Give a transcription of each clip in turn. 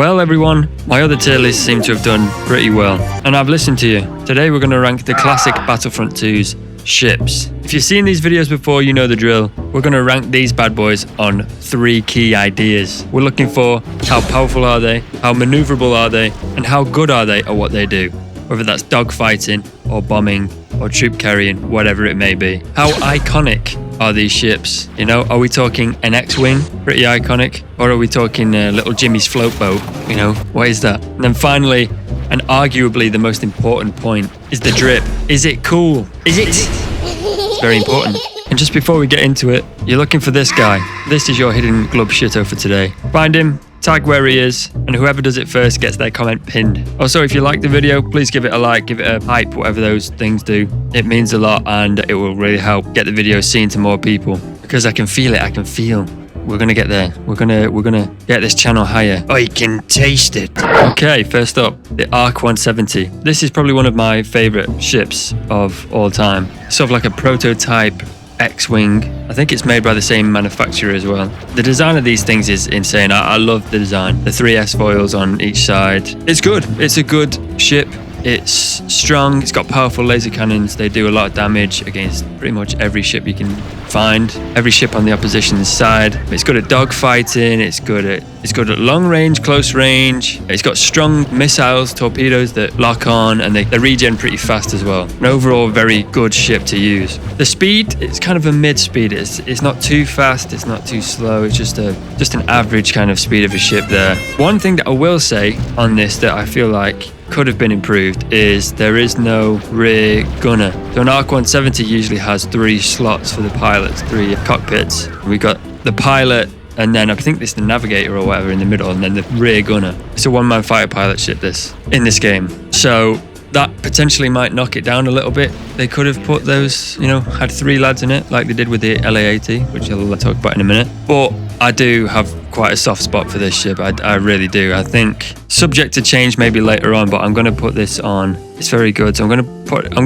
Well everyone, my other tier lists seem to have done pretty well, and I've listened to you. Today we're going to rank the classic Battlefront 2's ships. If you've seen these videos before, you know the drill. We're going to rank these bad boys on 3 key ideas. We're looking for how powerful are they, how maneuverable are they, and how good are they at what they do. Whether that's dogfighting, or bombing, or troop carrying, whatever it may be. How iconic are these ships? You know, are we talking an X-Wing, pretty iconic? Or are we talking little Jimmy's float boat? You know, what is that? And then finally, and arguably the most important point, is the drip. Is it cool? Is it? It's very important. And just before we get into it, you're looking for this guy. This is your hidden glove shitto for today. Find him, tag where he is, and whoever does it first gets their comment pinned. Also, if you like the video, please give it a like, give it a hype, whatever those things do. It means a lot and it will really help get the video seen to more people. Because I can feel it, I can feel. We're gonna get there. We're gonna get this channel higher. I can taste it. Okay, first up, the Arc 170. This is probably one of my favorite ships of all time. Sort of like a prototype X-Wing. I think it's made by the same manufacturer as well. The design of these things is insane. I love the design. The 3 S foils on each side. It's good. It's a good ship. It's strong. It's got powerful laser cannons. They do a lot of damage against pretty much every ship you can find. Every ship on the opposition's side. It's good at dogfighting. It's good at long range, close range. It's got strong missiles, torpedoes that lock on, and they regen pretty fast as well. An overall very good ship to use. The speed, it's kind of a mid-speed. It's not too fast. It's not too slow. It's just an average kind of speed of a ship there. One thing that I will say on this that I feel like could have been improved is there is no rear gunner. So an Arc 170 usually has 3 slots for the pilots, 3 cockpits. We got the pilot, and then I think this is the navigator or whatever in the middle, and then the rear gunner. It's a one-man fighter pilot ship in this game. So that potentially might knock it down a little bit. They could have put those, had 3 lads in it like they did with the LA-80, which I'll talk about in a minute. But I do have quite a soft spot for this ship. I really do. I think subject to change maybe later on, but I'm going to put this on. It's very good. So I'm going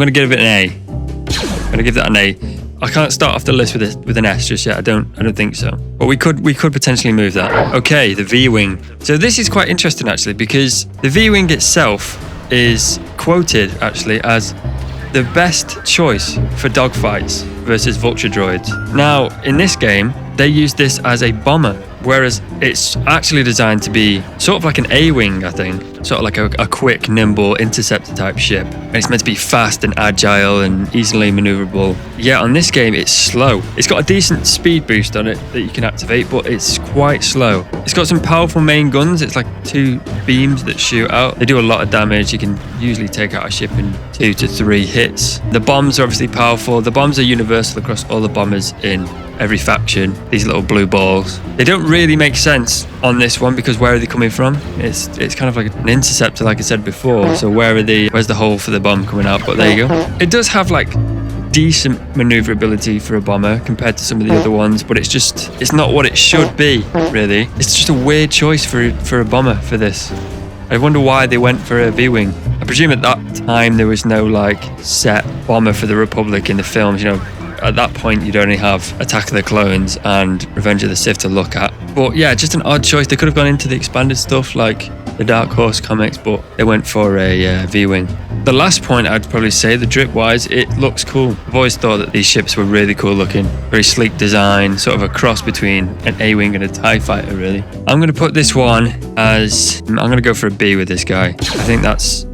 to give it an A. I'm going to give that an A. I can't start off the list with an S just yet. I don't think so. But we could potentially move that. Okay, the V-Wing. So this is quite interesting actually, because the V-Wing itself is quoted actually as the best choice for dogfights versus vulture droids. Now, in this game, they use this as a bomber, whereas it's actually designed to be sort of like an A-Wing, I think. Sort of like a quick, nimble interceptor type ship. And it's meant to be fast and agile and easily maneuverable. Yeah, on this game, it's slow. It's got a decent speed boost on it that you can activate, but it's quite slow. It's got some powerful main guns. It's like 2 beams that shoot out. They do a lot of damage. You can usually take out a ship in 2 to 3 hits. The bombs are obviously powerful. The bombs are universal across all the bombers in every faction. These little blue balls. They don't really make sense on this one because where are they coming from? It's kind of like an interceptor, like I said before. So where's the hole for the bomb coming out? But there you go. It does have like decent maneuverability for a bomber compared to some of the other ones, but it's not what it should be, really. It's just a weird choice for a bomber for this. I wonder why they went for a V-Wing. I presume at that time there was no like set bomber for the Republic in the films, At that point, you'd only have Attack of the Clones and Revenge of the Sith to look at. But yeah, just an odd choice. They could have gone into the expanded stuff like the Dark Horse comics, but they went for a V-Wing. The last point I'd probably say, the drip-wise, it looks cool. I've always thought that these ships were really cool looking. Very sleek design, sort of a cross between an A-Wing and a TIE fighter, really. I'm going to put this one I'm going to go for a B with this guy. I think that's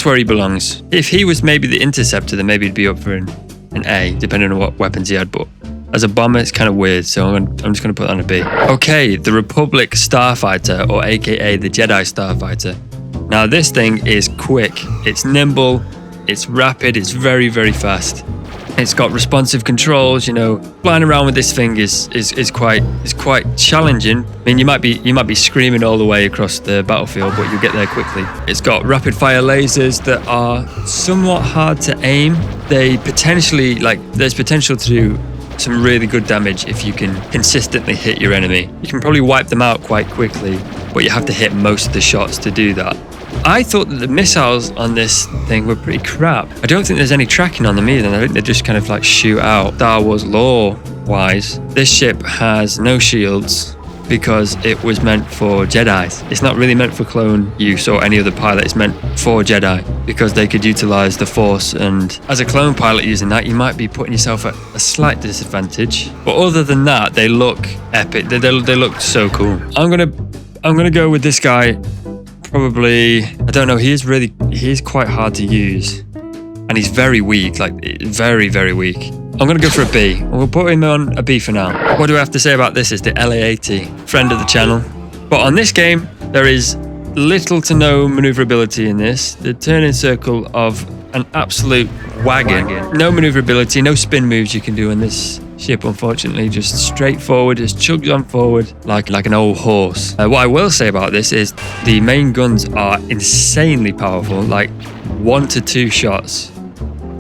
where he belongs. If he was maybe the interceptor, then maybe he'd be up for an A, depending on what weapons he had, but as a bomber, it's kind of weird, so I'm just going to put that on a B. Okay, the Republic Starfighter, or aka the Jedi Starfighter. Now, this thing is quick, it's nimble, it's rapid, it's very, very fast. It's got responsive controls, Flying around with this thing is quite challenging. I mean, you might be screaming all the way across the battlefield, but you'll get there quickly. It's got rapid fire lasers that are somewhat hard to aim. There's potential to do some really good damage if you can consistently hit your enemy. You can probably wipe them out quite quickly, but you have to hit most of the shots to do that. I thought that the missiles on this thing were pretty crap. I don't think there's any tracking on them either. I think they just kind of like shoot out. Star Wise lore-wise, this ship has no shields. because it was meant for Jedis. It's not really meant for clone use or any other pilot. It's meant for Jedi because they could utilize the Force, and as a clone pilot using that, you might be putting yourself at a slight disadvantage. But other than that, they look epic. They look so cool. I'm gonna go with this guy. Probably, I don't know. He is quite hard to use, and he's very weak. Like very, very weak. I'm gonna go for a B. We'll put him on a B for now. What do I have to say about this? Is the LA-AT, friend of the channel. But on this game, there is little to no maneuverability in this. The turning circle of an absolute wagon. No maneuverability, no spin moves you can do in this ship, unfortunately. Just straight forward, just chugs on forward like an old horse. What I will say about this is the main guns are insanely powerful, like 1 to 2 shots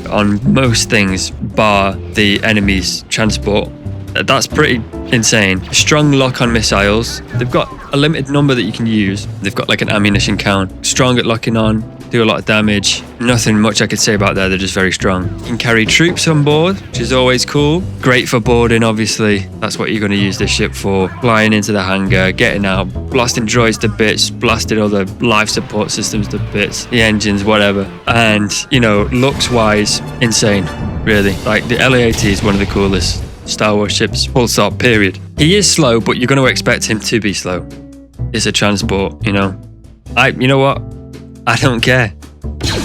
on most things bar the enemy's transport. That's pretty insane. Strong lock on missiles. They've got a limited number that you can use. They've got like an ammunition count. Strong at locking on, do a lot of damage. Nothing much I could say about there. They're just very strong. You can carry troops on board, which is always cool. Great for boarding, obviously. That's what you're going to use this ship for. Flying into the hangar, getting out, blasting droids to bits, blasting all the life support systems to bits, the engines, whatever. And, you know, looks-wise, insane, really. Like, the LA-AT is one of the coolest Star Wars ships, full stop, period. He is slow, but you're going to expect him to be slow. It's a transport, you know. You know what? I don't care.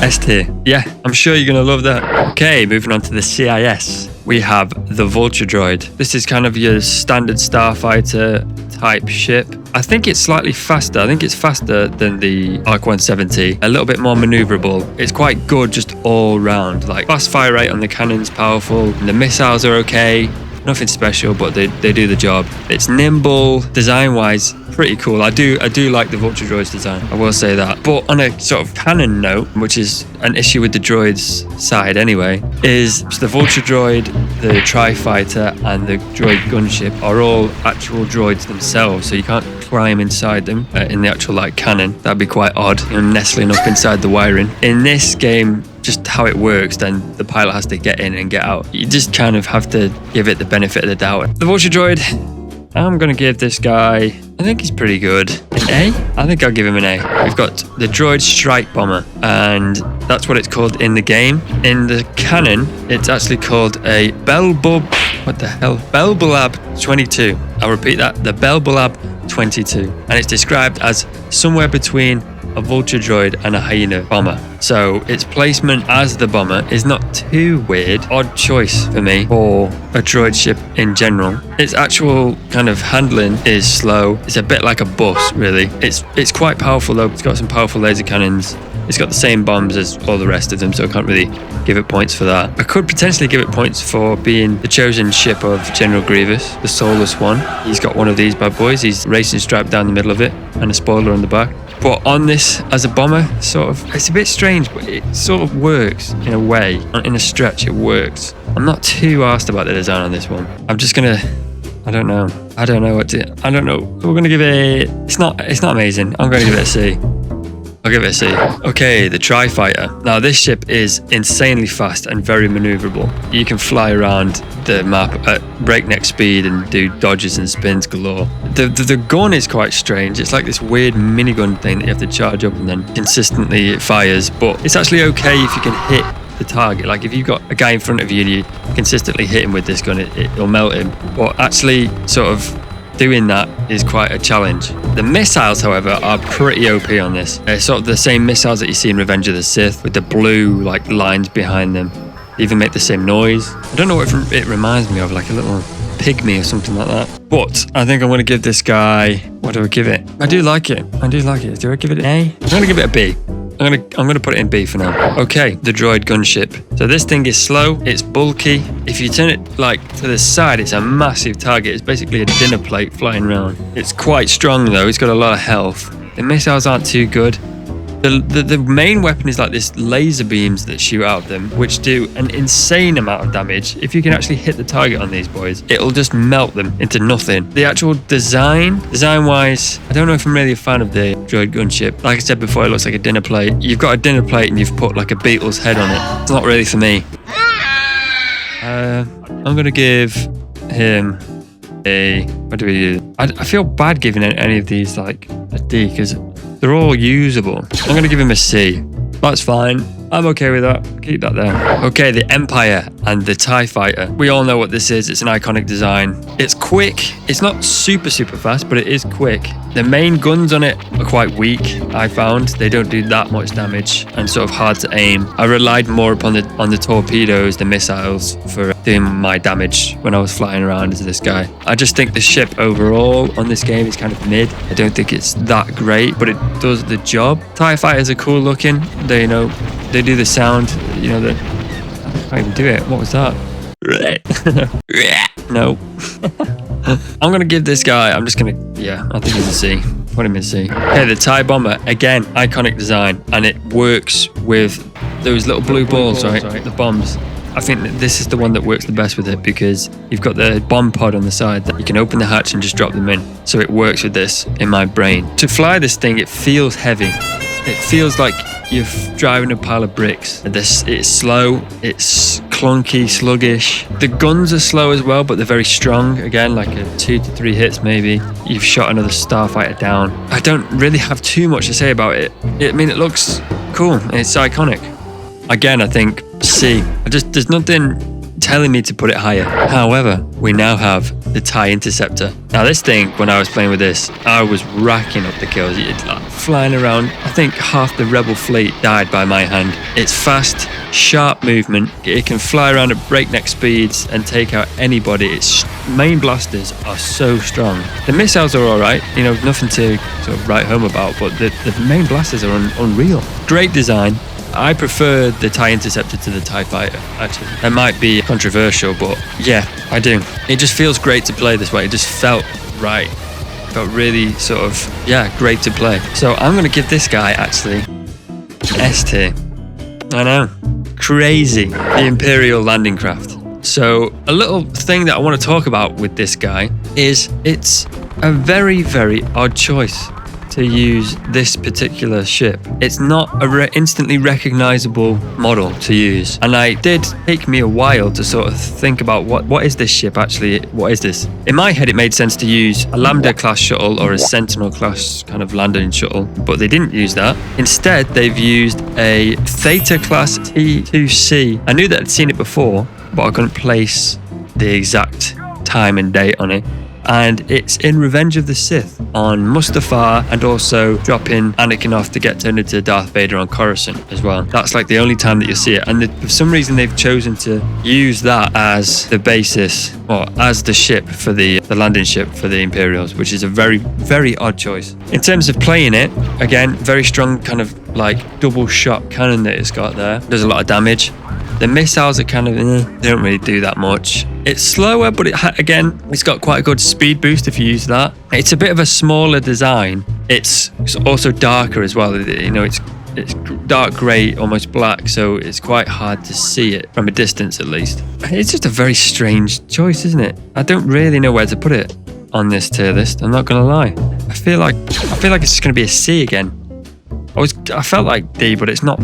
S tier. Yeah, I'm sure you're going to love that. Okay, moving on to the CIS. We have the Vulture Droid. This is kind of your standard Starfighter type ship. I think it's slightly faster. I think it's faster than the Arc 170. A little bit more maneuverable. It's quite good just all round. Like fast fire rate on the cannons, powerful. The missiles are okay. Nothing special, but they do the job. It's nimble, design-wise, pretty cool. I do like the Vulture Droid's design, I will say that. But on a sort of canon note, which is an issue with the droid's side anyway, is the Vulture Droid, the Tri-Fighter, and the droid gunship are all actual droids themselves, so you can't climb inside them in the actual like canon. That'd be quite odd, you know, nestling up inside the wiring. In this game, just how it works, then the pilot has to get in and get out. You just kind of have to give it the benefit of the doubt. The Vulture Droid, I'm going to give this guy, I think he's pretty good. An A? I think I'll give him an A. We've got the Droid Strike Bomber, and that's what it's called in the game. In the canon, it's actually called a Belbulab 22. I'll repeat that, the Belbulab 22. And it's described as somewhere between a Vulture Droid and a Hyena bomber. So its placement as the bomber is not too weird. Odd choice for me for a droid ship in general. Its actual kind of handling is slow. It's a bit like a bus, really. It's quite powerful though. It's got some powerful laser cannons. It's got the same bombs as all the rest of them, so I can't really give it points for that. I could potentially give it points for being the chosen ship of General Grievous, the soulless one. He's got one of these bad boys. He's racing striped down the middle of it and a spoiler on the back. But on this, as a bomber, it's a bit strange, but it sort of works in a way. In a stretch, it works. I'm not too arsed about the design on this one. I'm just gonna, I don't know what to, I don't know. We're gonna give it, it's not amazing. I'm gonna give it a C. I'll give it a C. Okay, the Tri-Fighter. Now this ship is insanely fast and very maneuverable. You can fly around the map at breakneck speed and do dodges and spins galore. The gun is quite strange. It's like this weird minigun thing that you have to charge up and then consistently it fires. But it's actually okay if you can hit the target. Like if you've got a guy in front of you and you consistently hit him with this gun, it'll melt him. But actually sort of doing that is quite a challenge. The missiles, however, are pretty OP on this. They're sort of the same missiles that you see in Revenge of the Sith with the blue like lines behind them. They even make the same noise. I don't know what it reminds me of, like a little pygmy or something like that. But I think I'm going to give this guy, what do I give it? I do like it. Do I give it an A? I'm going to give it a B. I'm gonna put it in B for now. Okay, the droid gunship. So this thing is slow, it's bulky. If you turn it like to the side, it's a massive target. It's basically a dinner plate flying around. It's quite strong though, it's got a lot of health. The missiles aren't too good. The main weapon is like this laser beams that shoot out of them, which do an insane amount of damage. If you can actually hit the target on these boys, it'll just melt them into nothing. The actual design-wise, I don't know if I'm really a fan of the droid gunship. Like I said before, it looks like a dinner plate. You've got a dinner plate and you've put like a beetle's head on it. It's not really for me. I'm gonna give him what do we do? I feel bad giving any of these like a D because they're all usable. I'm going to give him a C. That's fine. I'm okay with that. Keep that there. Okay, the Empire and the TIE Fighter. We all know what this is. It's an iconic design. It's quick. It's not super fast, but it is quick. The main guns on it are quite weak, I found. They don't do that much damage and sort of hard to aim. I relied more upon the torpedoes, the missiles, for doing my damage when I was flying around as this guy. I just think the ship overall on this game is kind of mid. I don't think it's that great, but it does the job. TIE Fighters are cool looking. They do the sound, I can't even do it. What was that? No. I'm going to give this guy, I think he's a C. Put him in C. Okay, the TIE Bomber, again, iconic design, and it works with those little blue balls, right? The bombs. I think that this is the one that works the best with it because you've got the bomb pod on the side that you can open the hatch and just drop them in. So it works with this in my brain. To fly this thing, it feels heavy. It feels like you're driving a pile of bricks. It's slow, it's clunky, sluggish. The guns are slow as well, but they're very strong. Again, like 2 to 3 hits maybe. You've shot another Starfighter down. I don't really have too much to say about it. It looks cool. It's iconic. Again, I think C. There's nothing telling me to put it higher. However, we now have the TIE Interceptor. Now this thing, when I was playing with this, I was racking up the kills. It's like flying around. I think half the rebel fleet died by my hand. It's fast, sharp movement. It can fly around at breakneck speeds and take out anybody. Its main blasters are so strong. The missiles are all right, nothing to sort of write home about, but the main blasters are unreal. Great design. I prefer the TIE Interceptor to the TIE Fighter, actually. That might be controversial, but yeah, I do. It just feels great to play this way. It just felt right. Felt really sort of, great to play. So I'm going to give this guy, actually, an S tier. I know. Crazy. The Imperial landing craft. So a little thing that I want to talk about with this guy is it's a very, very odd choice to use this particular ship. It's not a instantly recognizable model to use, and it did take me a while to sort of think about what is this ship actually. What is this? In my head, it made sense to use a Lambda class shuttle or a Sentinel class kind of landing shuttle, but they didn't use that. Instead, they've used a Theta class T2C. I knew that I'd seen it before, but I couldn't place the exact time and date on it. And it's in Revenge of the Sith on Mustafar, and also dropping Anakin off to get turned into Darth Vader on Coruscant as well. That's like the only time that you'll see it. And for some reason, they've chosen to use that as the basis, or as the ship for the landing ship for the Imperials, which is a very, very odd choice. In terms of playing it, again, very strong kind of like double shot cannon that it's got there. Does a lot of damage. The missiles are kind of, they don't really do that much. It's slower, but it's got quite a good speed boost if you use that. It's a bit of a smaller design. It's also darker as well. It's dark grey, almost black, so it's quite hard to see it from a distance at least. It's just a very strange choice, isn't it? I don't really know where to put it on this tier list, I'm not gonna lie. I feel like it's just gonna be a C again. I felt like D, but it's not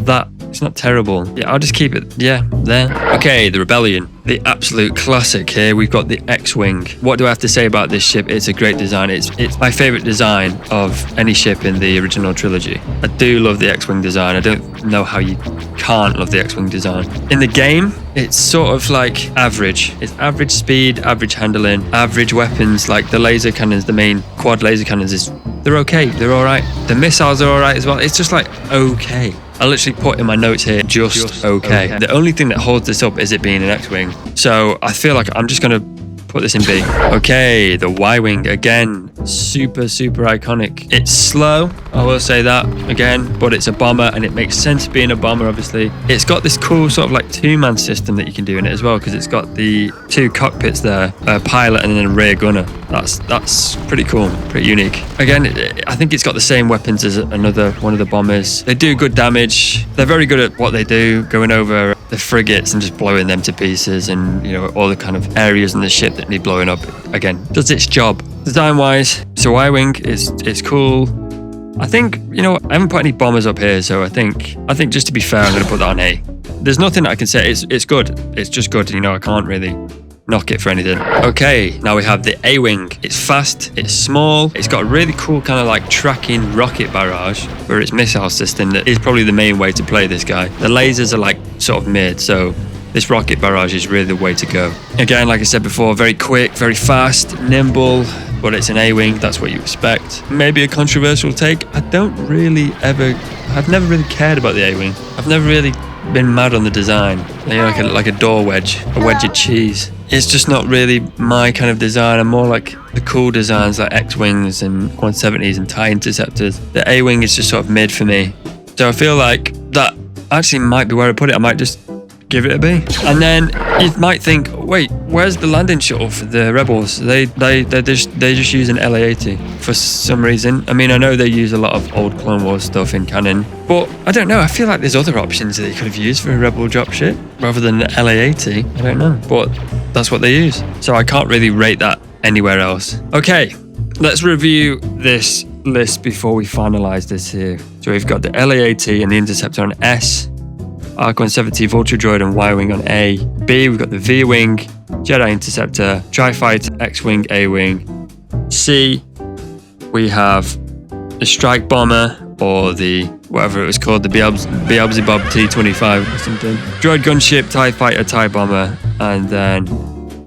terrible. Yeah, I'll just keep it, there. Okay, the Rebellion. The absolute classic here. We've got the X-Wing. What do I have to say about this ship? It's a great design. It's my favourite design of any ship in the original trilogy. I do love the X-Wing design. I don't know how you can't love the X-Wing design. In the game, it's sort of like average. It's average speed, average handling, average weapons, like the laser cannons, the main quad laser cannons, they're okay. They're all right. The missiles are all right as well. It's just like okay. I literally put in my notes here, just okay. The only thing that holds this up is it being an X-Wing. So I feel like I'm just going to put this in B. Okay, the Y-Wing, again, super, super iconic. It's slow, I will say that again, but it's a bomber, and it makes sense being a bomber, obviously. It's got this cool sort of like two-man system that you can do in it as well, because it's got the two cockpits there, a pilot and then a rear gunner. That's pretty cool, pretty unique. Again, I think it's got the same weapons as another one of the bombers. They do good damage. They're very good at what they do, going over the frigates and just blowing them to pieces, and all the kind of areas in the ship that need blowing up. Again, does its job. Design wise, so Y-Wing it's cool. I think I haven't put any bombers up here, so I think just to be fair, I'm going to put that on A. There's nothing I can say. It's good. It's just good. I can't really knock it for anything. Okay, now we have the A-Wing. It's fast, it's small, it's got a really cool kind of like tracking rocket barrage for its missile system that is probably the main way to play this guy. The lasers are like sort of mid, so this rocket barrage is really the way to go. Again, like I said before, very quick, very fast, nimble, but it's an A-Wing, that's what you expect. Maybe a controversial take. I've never really cared about the A-Wing. I've never really been mad on the design. You know, like a door wedge, a wedge of cheese. It's just not really my kind of design. I'm more like the cool designs like X-Wings and 170s and TIE Interceptors. The A-Wing is just sort of mid for me. So I feel like that actually might be where I put it. I might just give it a B. And then you might think, wait, where's the landing shuttle for the Rebels? They just use an LA-80 for some reason. I mean, I know they use a lot of old Clone Wars stuff in canon, but I don't know. I feel like there's other options that they could have used for a Rebel dropship rather than an LA-80. I don't know, but that's what they use. So I can't really rate that anywhere else. Okay, let's review this list before we finalize this here. So we've got the LA-80 and the Interceptor on S. Arc 170 Vulture Droid and Y-Wing on A. B, we've got the V-Wing, Jedi Interceptor, Tri-Fighter, X-Wing, A-Wing. C, we have the Strike Bomber, or the, whatever it was called, the Beelzebub T-25 or something. Droid Gunship, TIE Fighter, TIE Bomber, and then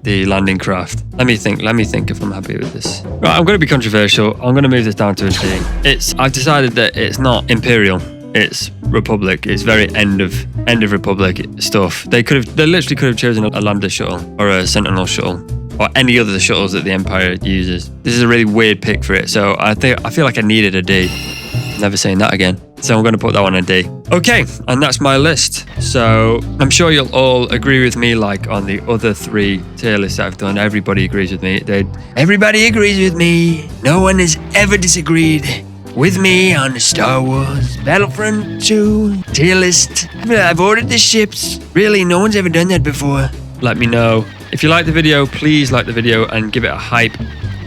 the landing craft. Let me think if I'm happy with this. Right, I'm going to be controversial. I'm going to move this down to a D. I've decided that it's not Imperial. It's Republic. It's very end of Republic stuff. They literally could have chosen a lander shuttle or a Sentinel shuttle or any other shuttles that the Empire uses. This is a really weird pick for it, so I feel like I needed a D. Never saying that again. So I'm going to put that one a D. Okay, and that's my list. So I'm sure you'll all agree with me, like on the other 3 tier lists that I've done. Everybody agrees with me. Everybody agrees with me. No one has ever disagreed with me on the Star Wars Battlefront 2 tier list. I've ordered the ships. Really, no one's ever done that before. Let me know. If you like the video, please like the video and give it a hype.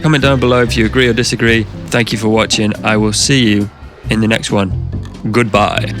Comment down below if you agree or disagree. Thank you for watching. I will see you in the next one. Goodbye.